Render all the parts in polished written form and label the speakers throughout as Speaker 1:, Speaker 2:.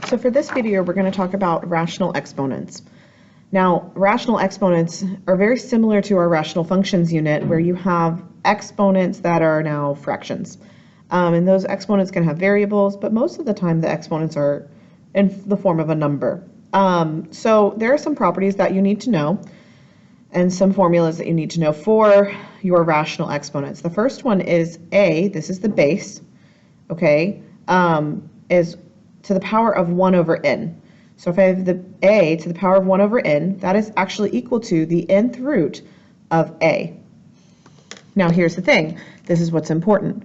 Speaker 1: So for this video, we're going to talk about rational exponents. Now, rational exponents are very similar to our rational functions unit, where you have exponents that are now fractions. And those exponents can have variables, but most of the time the exponents are in the form of a number. So there are some properties that you need to know and some formulas that you need to know for your rational exponents. The first one is a, this is the base, okay, is to the power of 1 over n. So if I have the a to the power of 1 over n, that is actually equal to the nth root of a. Now here's the thing, this is what's important.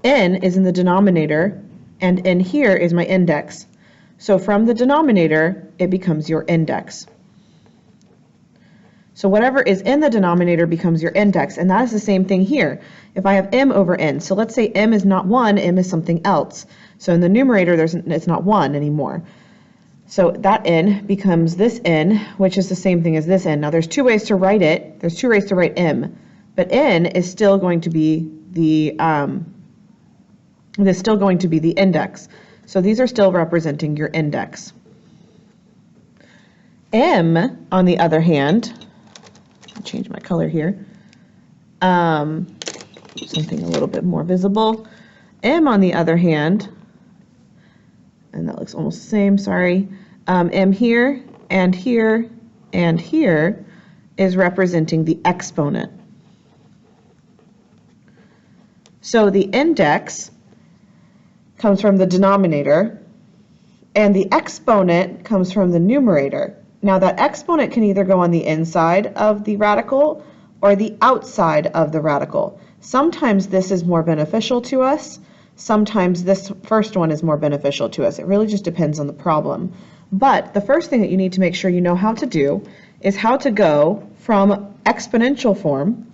Speaker 1: N is in the denominator, and n here is my index. So from the denominator, it becomes your index. So whatever is in the denominator becomes your index, and that is the same thing here. If I have m over n, so let's say m is not 1, m is something else. So in the numerator, it's not 1 anymore. So that n becomes this n, which is the same thing as this n. Now there's two ways to write it. There's two ways to write m, but n is still going to be the index. So these are still representing your index. M, on the other hand, I'll change my color here, something a little bit more visible. M, on the other hand, and that looks almost the same, sorry, m here, and here, and here is representing the exponent. So the index comes from the denominator, and the exponent comes from the numerator. Now that exponent can either go on the inside of the radical or the outside of the radical. Sometimes this is more beneficial to us. Sometimes this first one is more beneficial to us. It really just depends on the problem. But the first thing that you need to make sure you know how to do is how to go from exponential form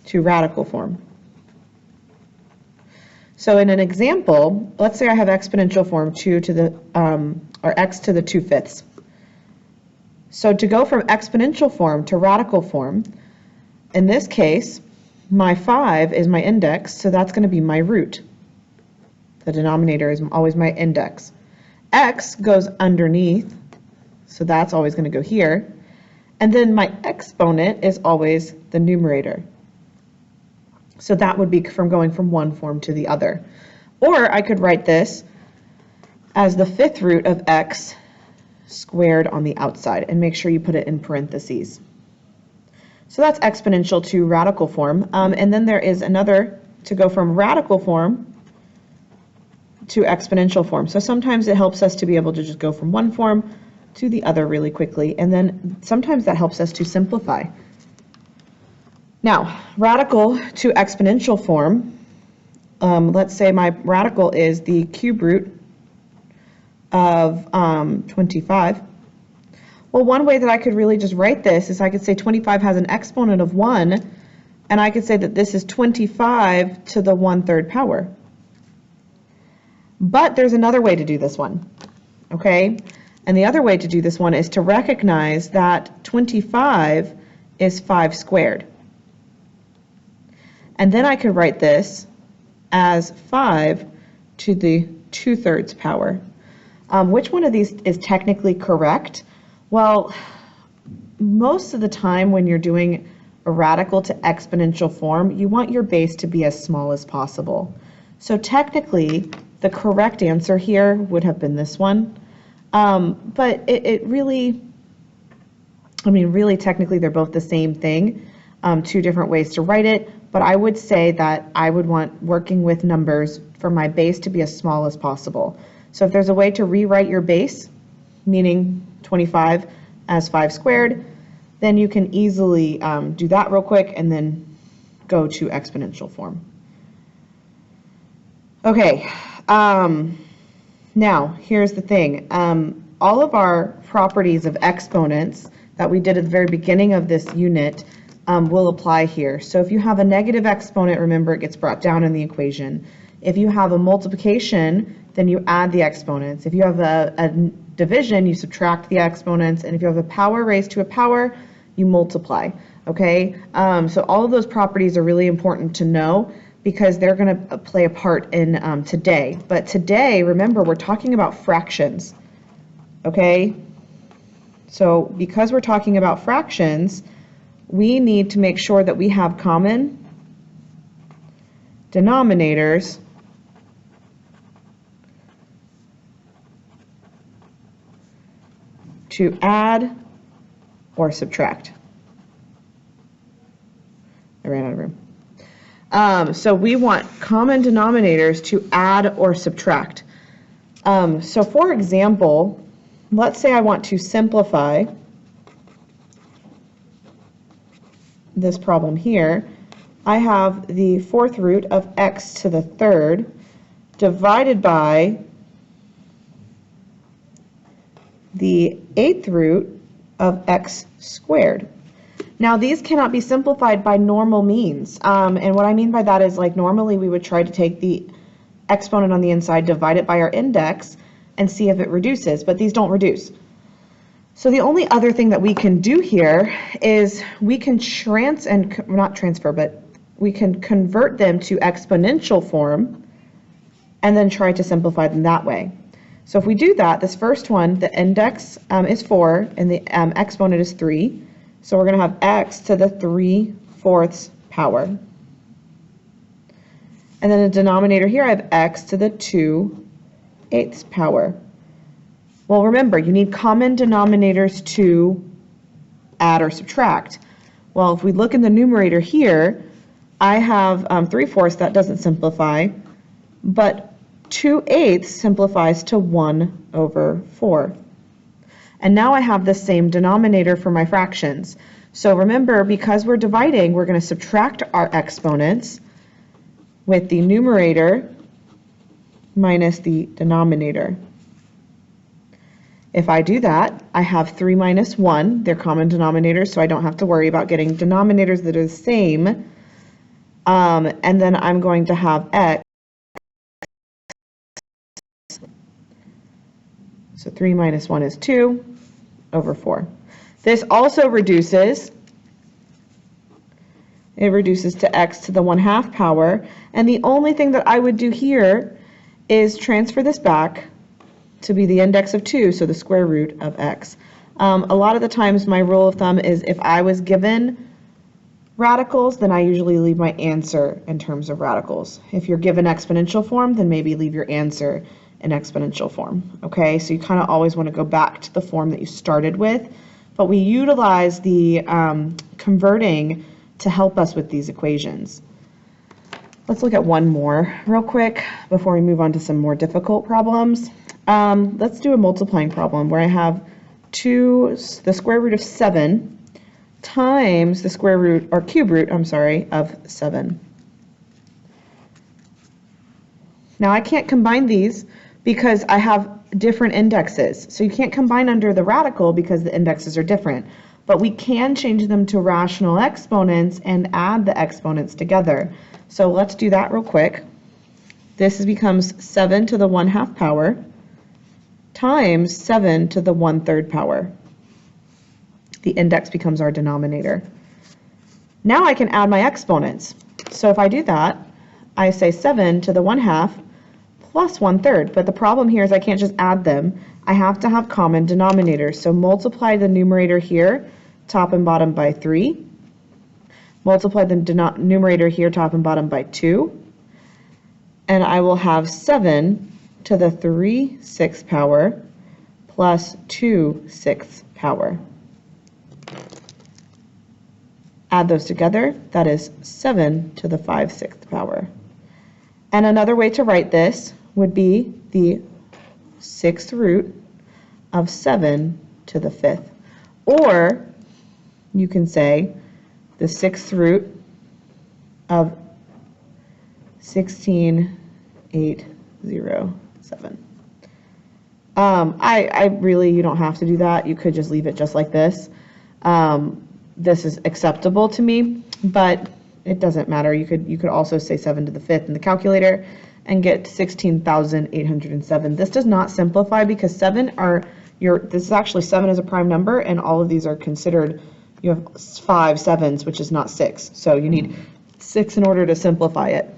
Speaker 1: to radical form. So in an example, let's say I have exponential form 2 to the, or x to the 2/5. So to go from exponential form to radical form, in this case, my 5 is my index, so that's going to be my root. The denominator is always my index. X goes underneath, so that's always going to go here. And then my exponent is always the numerator. So that would be from going from one form to the other. Or I could write this as the 5th root of x squared on the outside, and make sure you put it in parentheses. So that's exponential to radical form. And then there is another to go from radical form to exponential form. So sometimes it helps us to be able to just go from one form to the other really quickly. And then sometimes that helps us to simplify. Now, radical to exponential form, let's say my radical is the cube root of 25. Well, one way that I could really just write this is I could say 25 has an exponent of 1, and I could say that this is 25 to the 1/3 power. But there's another way to do this one, okay? And the other way to do this one is to recognize that 25 is 5 squared. And then I could write this as 5 to the 2/3 power. Which one of these is technically correct? Well, most of the time when you're doing a radical to exponential form, you want your base to be as small as possible. So technically, the correct answer here would have been this one. But it really, really technically they're both the same thing, two different ways to write it. But I would say that I would want working with numbers for my base to be as small as possible. So if there's a way to rewrite your base, meaning 25 as 5 squared, then you can easily do that real quick and then go to exponential form. Okay, now here's the thing. All of our properties of exponents that we did at the very beginning of this unit will apply here. So if you have a negative exponent, remember it gets brought down in the equation. If you have a multiplication, then you add the exponents. If you have a division, you subtract the exponents. And if you have a power raised to a power, you multiply. Okay? So all of those properties are really important to know because they're going to play a part in today. But today, remember, we're talking about fractions, okay? So because we're talking about fractions, we need to make sure that we have common denominators to add or subtract. I ran out of room. So we want common denominators to add or subtract. So for example, let's say I want to simplify this problem here. I have the fourth root of x to the third divided by the eighth root of x squared. Now these cannot be simplified by normal means, and what I mean by that is, like, normally we would try to take the exponent on the inside, divide it by our index, and see if it reduces, but these don't reduce. So the only other thing that we can do here is we can we can convert them to exponential form and then try to simplify them that way. So if we do that, this first one, the index is 4 and the exponent is 3. So we're going to have x to the 3/4 power. And then the denominator here, I have x to the 2/8 power. Well, remember, you need common denominators to add or subtract. Well, if we look in the numerator here, I have 3/4, that doesn't simplify, but 2/8 simplifies to 1/4. And now I have the same denominator for my fractions. So remember, because we're dividing, we're going to subtract our exponents with the numerator minus the denominator. If I do that, I have 3 minus 1. They're common denominators, so I don't have to worry about getting denominators that are the same. And then I'm going to have x. So 3 minus 1 is 2/4. This also reduces. It reduces to x to the 1/2 power. And the only thing that I would do here is transfer this back to be the index of 2, so the square root of x. A lot of the times my rule of thumb is if I was given radicals, then I usually leave my answer in terms of radicals. If you're given exponential form, then maybe leave your answer in exponential form. Okay, so you kind of always want to go back to the form that you started with, but we utilize the converting to help us with these equations. Let's look at one more real quick before we move on to some more difficult problems. Let's do a multiplying problem where I have the square root of 7 times the square root, or cube root, I'm sorry, of 7. Now I can't combine these because I have different indexes. So you can't combine under the radical because the indexes are different. But we can change them to rational exponents and add the exponents together. So let's do that real quick. This becomes 7 to the 1/2 power times 7 to the 1/3 power. The index becomes our denominator. Now I can add my exponents. So if I do that, I say 7 to the 1/2 plus 1/3. But the problem here is I can't just add them. I have to have common denominators. So multiply the numerator here, top and bottom, by 3. Multiply the numerator here, top and bottom, by 2. And I will have 7 to the 3/6 power plus 2/6 power. Add those together, that is 7 to the 5/6 power. And another way to write this would be the 6th root of 7 to the 5th. Or you can say the 6th root of 16,807. You don't have to do that. You could just leave it just like this. This is acceptable to me, but it doesn't matter. You could also say 7 to the 5th in the calculator and get 16,807. This does not simplify because this is actually 7 as a prime number, and all of these are considered, you have 5 sevens, which is not 6. So you need 6 in order to simplify it.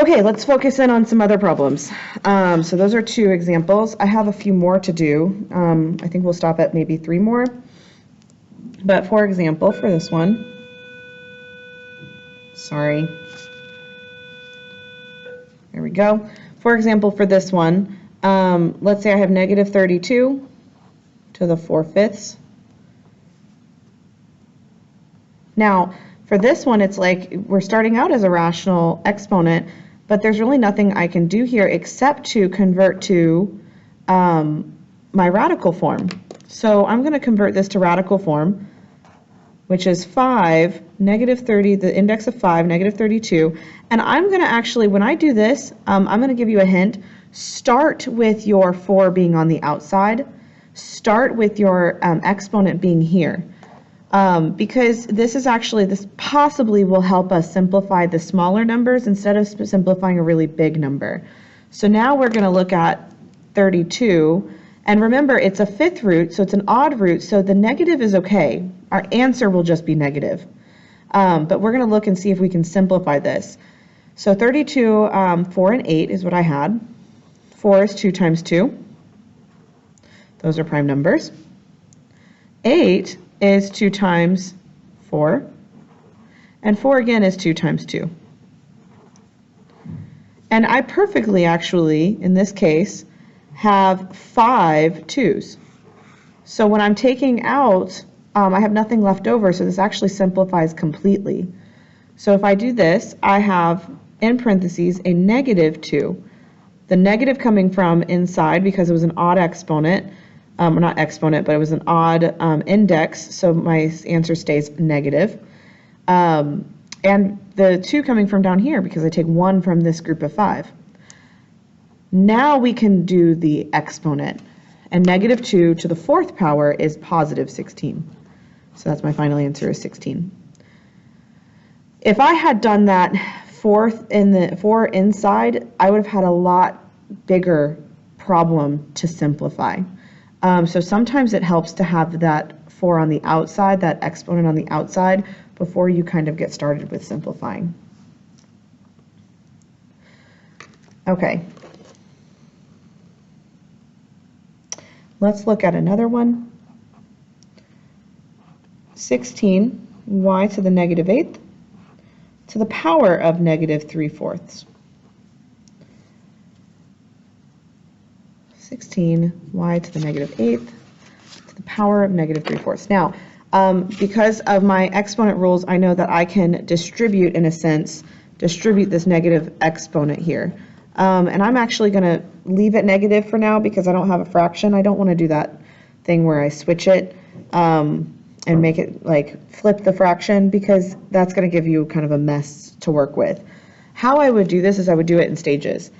Speaker 1: Okay, let's focus in on some other problems. So those are 2 examples. I have a few more to do. I think we'll stop at maybe 3 more. But for example, for this one, sorry, there we go. For example, for this one, let's say I have negative 32 to the 4/5. Now, for this one, it's like we're starting out as a rational exponent, but there's really nothing I can do here except to convert to my radical form. So I'm going to convert this to radical form, which is 5, negative 30, the index of 5, negative 32. And I'm going to actually, when I do this, I'm going to give you a hint. Start with your 4 being on the outside. Start with your exponent being here. Because this possibly will help us simplify the smaller numbers instead of simplifying a really big number. So now we're going to look at 32, and remember it's a 5th root, so it's an odd root, so the negative is okay. Our answer will just be negative. But we're going to look and see if we can simplify this. So 32, 4 and 8 is what I had. 4 is 2 times 2. Those are prime numbers. 8 is 2 times 4, and 4 again is 2 times 2. And I perfectly, actually, in this case, have 5 2's. So when I'm taking out, I have nothing left over, so this actually simplifies completely. So if I do this, I have, in parentheses, a negative 2. The negative coming from inside because it was an odd exponent, or not exponent, but it was an odd index, so my answer stays negative. And the 2 coming from down here because I take 1 from this group of 5. Now we can do the exponent, and negative 2 to the 4th power is positive 16. So that's my final answer, is 16. If I had done that 4 inside, I would have had a lot bigger problem to simplify. So sometimes it helps to have that 4 on the outside, that exponent on the outside, before you kind of get started with simplifying. Okay. Let's look at another one. 16y to the negative 8th to the power of negative 3/4. 16y to the negative 8th to the power of negative 3/4. Now, because of my exponent rules, I know that I can distribute, in a sense, distribute this negative exponent here. And I'm actually going to leave it negative for now because I don't have a fraction. I don't want to do that thing where I switch it and make it like flip the fraction, because that's going to give you kind of a mess to work with. How I would do this is I would do it in stages.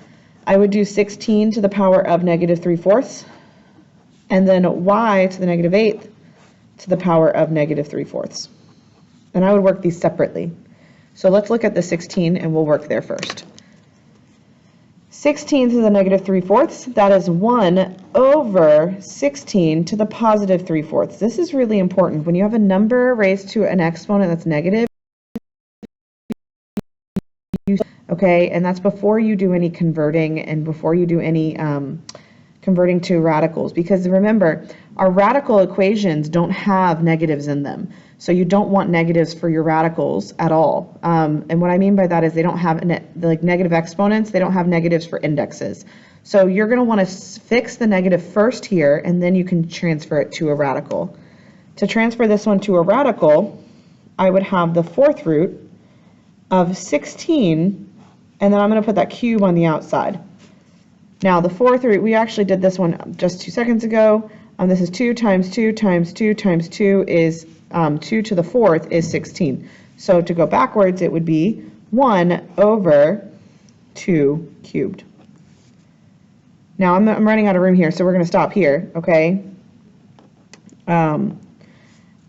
Speaker 1: I would do 16 to the power of negative 3/4, and then y to the negative 8th to the power of negative 3/4. And I would work these separately. So let's look at the 16 and we'll work there first. 16 to the negative 3/4, that is 1 over 16 to the positive 3/4. This is really important. When you have a number raised to an exponent that's negative, okay, and that's before you do any converting and before you do any converting to radicals, because remember, our radical equations don't have negatives in them. So you don't want negatives for your radicals at all. And what I mean by that is they don't have like negative exponents, they don't have negatives for indexes. So you're going to want to fix the negative first here, and then you can transfer it to a radical. To transfer this one to a radical, I would have the 4th root of 16, and then I'm going to put that cube on the outside. Now the 4th root, we actually did this one just 2 seconds ago. This is 2 times 2 times 2 times 2 is 2 to the 4th is 16. So to go backwards, it would be 1 over 2 cubed. Now I'm running out of room here, so we're going to stop here, okay? And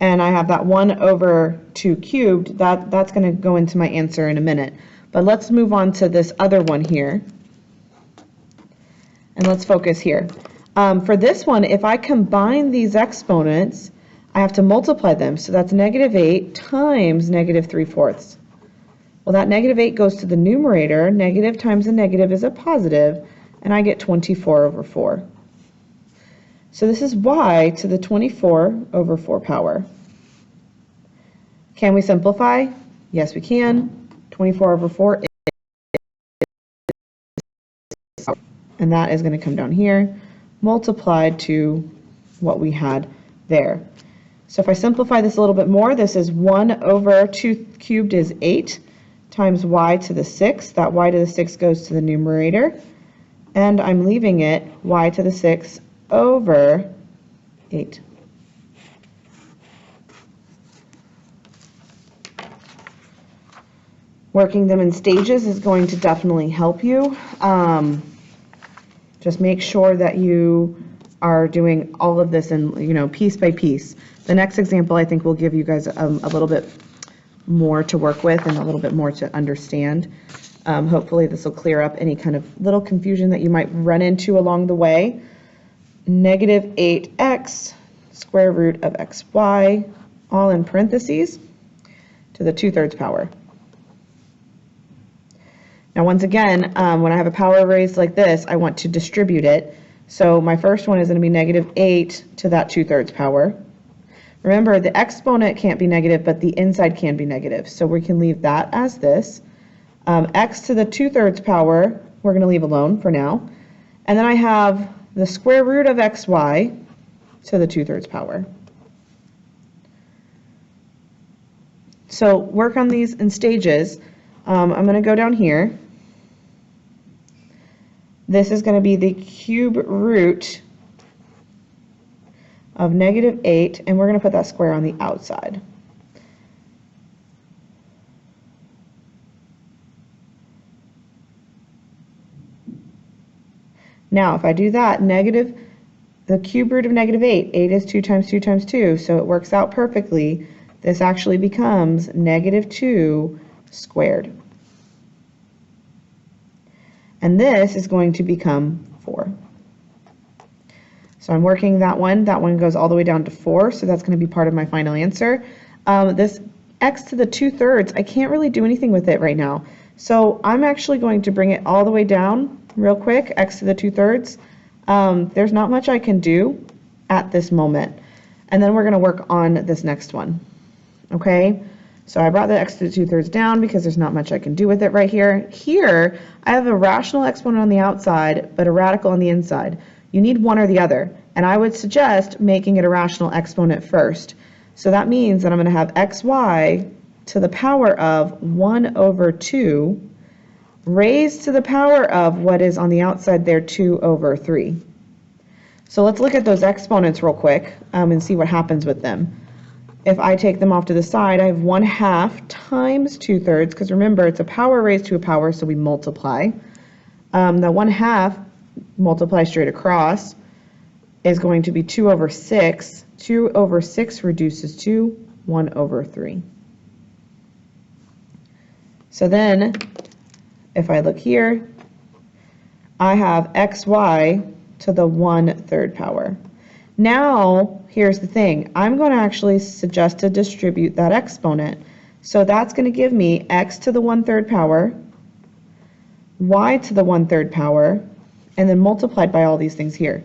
Speaker 1: I have that 1 over 2 cubed. That's going to go into my answer in a minute. But let's move on to this other one here. And let's focus here. For this one, if I combine these exponents, I have to multiply them. So that's negative 8 times negative 3/4. Well, that negative 8 goes to the numerator. Negative times a negative is a positive, and I get 24 over 4. So this is y to the 24 over 4 power. Can we simplify? Yes, we can. 24 over 4 is, and that is going to come down here, multiplied to what we had there. So if I simplify this a little bit more, this is 1 over 2 cubed is 8 times y to the 6. That y to the 6 goes to the numerator, and I'm leaving it y to the 6 over 8. Working them in stages is going to definitely help you. Just make sure that you are doing all of this in, piece by piece. The next example I think will give you guys a little bit more to work with and a little bit more to understand. Hopefully this will clear up any kind of little confusion that you might run into along the way. Negative 8x square root of xy, all in parentheses, to the 2/3 power. Now once again, when I have a power raised like this, I want to distribute it. So my first one is going to be negative 8 to that 2/3 power. Remember, the exponent can't be negative, but the inside can be negative. So we can leave that as this. X to the 2/3 power, we're going to leave alone for now. And then I have the square root of xy to the 2/3 power. So work on these in stages. I'm going to go down here. This is going to be the cube root of negative 8, and we're going to put that square on the outside. Now, if I do that, the cube root of negative 8, 8 is 2 times 2 times 2, so it works out perfectly. This actually becomes negative 2 squared. And this is going to become 4. So I'm working that one. That one goes all the way down to 4, so that's going to be part of my final answer. This x to the 2/3, I can't really do anything with it right now. So I'm actually going to bring it all the way down real quick, x to the 2/3. There's not much I can do at this moment. And then we're going to work on this next one. Okay? So I brought the x to the 2/3 down because there's not much I can do with it right here. Here, I have a rational exponent on the outside, but a radical on the inside. You need one or the other, and I would suggest making it a rational exponent first. So that means that I'm going to have xy to the power of 1 over 2 raised to the power of what is on the outside there, 2 over 3. So let's look at those exponents real quick and see what happens with them. If I take them off to the side, I have 1/2 times 2/3, because remember, it's a power raised to a power, so we multiply. The 1/2 multiply straight across is going to be 2 over 6. 2 over 6 reduces to 1 over 3. So then, if I look here, I have xy to the 1/3 power. Now, here's the thing. I'm going to actually suggest to distribute that exponent. So that's going to give me x to the 1/3 power, y to the 1/3 power, and then multiplied by all these things here.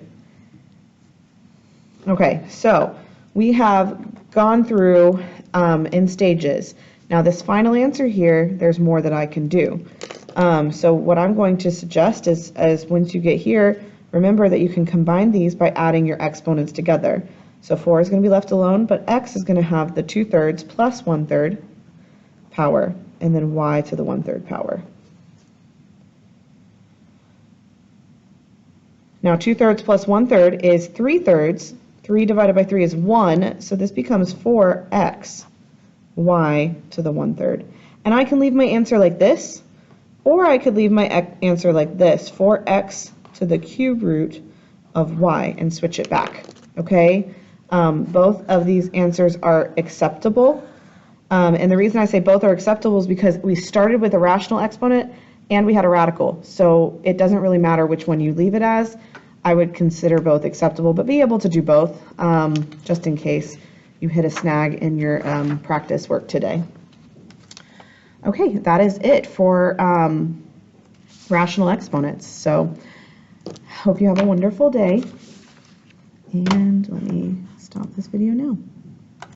Speaker 1: Okay, so we have gone through in stages. Now this final answer here, there's more that I can do. So what I'm going to suggest is once you get here, remember that you can combine these by adding your exponents together. So 4 is going to be left alone, but x is going to have the 2/3 plus 1/3 power, and then y to the 1/3 power. Now 2/3 plus 1/3 is 3/3. 3 divided by 3 is 1, so this becomes 4x y to the 1/3. And I can leave my answer like this, or I could leave my answer like this, 4x to the cube root of y, and switch it back. Okay? Both of these answers are acceptable. And the reason I say both are acceptable is because we started with a rational exponent and we had a radical. So it doesn't really matter which one you leave it as. I would consider both acceptable, but be able to do both just in case you hit a snag in your practice work today. Okay, that is it for rational exponents. So hope you have a wonderful day. And let me stop this video now.